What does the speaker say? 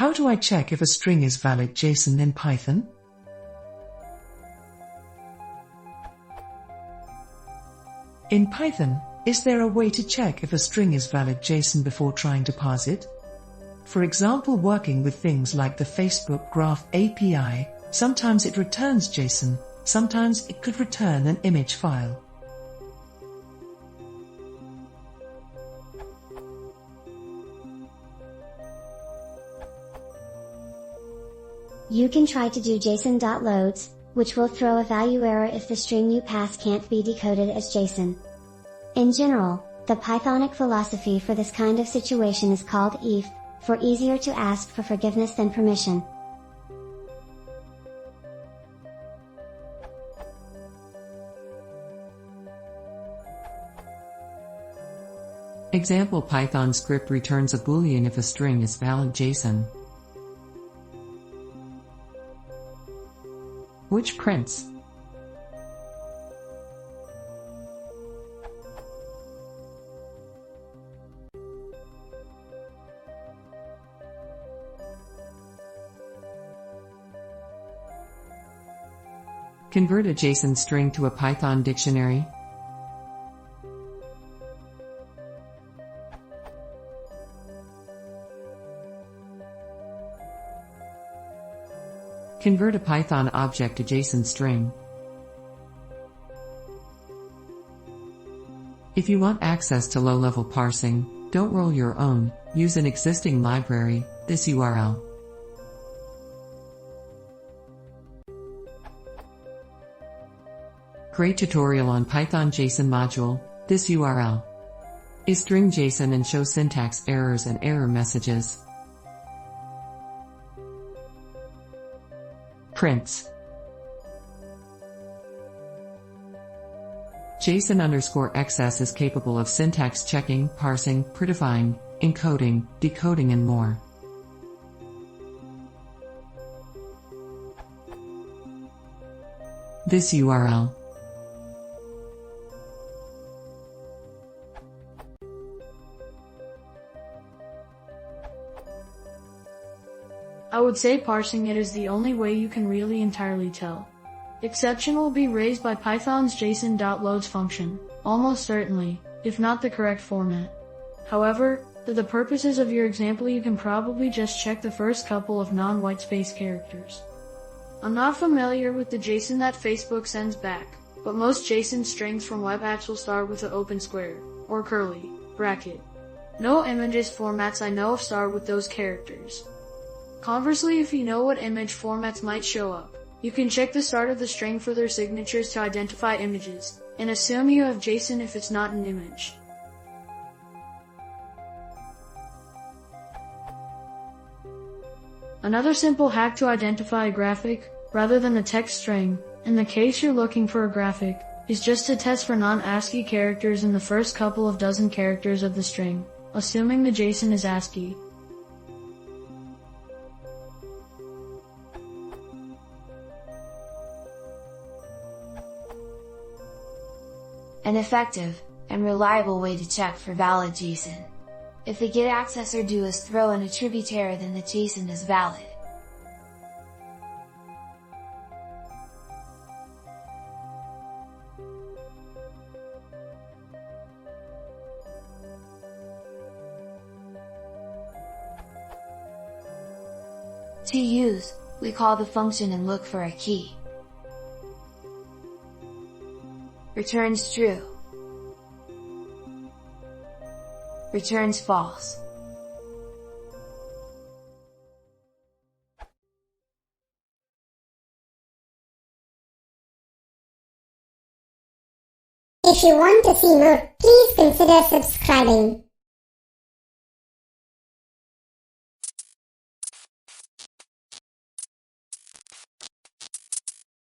How do I check if a string is valid JSON in Python? In Python, is there a way to check if a string is valid JSON before trying to parse it? For example, working with things like the Facebook Graph API, sometimes it returns JSON, sometimes it could return an image file. You can try to do JSON.loads, which will throw a value error if the string you pass can't be decoded as JSON. In general, the Pythonic philosophy for this kind of situation is called if, for easier to ask for forgiveness than permission. Example: Python script returns a boolean if a string is valid JSON, which prints convert a JSON string to a Python dictionary. Convert a Python object to JSON string. If you want access to low-level parsing, don't roll your own, use an existing library, this URL. Create tutorial on Python JSON module, this URL. Is string JSON and show syntax errors and error messages. Prints JSON_XS is capable of syntax checking, parsing, prettifying, encoding, decoding and more. This URL. I would say parsing it is the only way you can really entirely tell. Exception will be raised by Python's JSON.loads function, almost certainly, if not the correct format. However, for the purposes of your example you can probably just check the first couple of non-whitespace characters. I'm not familiar with the JSON that Facebook sends back, but most JSON strings from web apps will start with an open square, or curly, bracket. No images formats I know of start with those characters. Conversely, if you know what image formats might show up, you can check the start of the string for their signatures to identify images, and assume you have JSON if it's not an image. Another simple hack to identify a graphic, rather than a text string, in the case you're looking for a graphic, is just to test for non-ASCII characters in the first couple of dozen characters of the string, assuming the JSON is ASCII. An effective and reliable way to check for valid JSON. If the get accessor do is throw an attribute error, then the JSON is valid. To use, we call the function and look for a key. Returns true. Returns false. If you want to see more, please consider subscribing.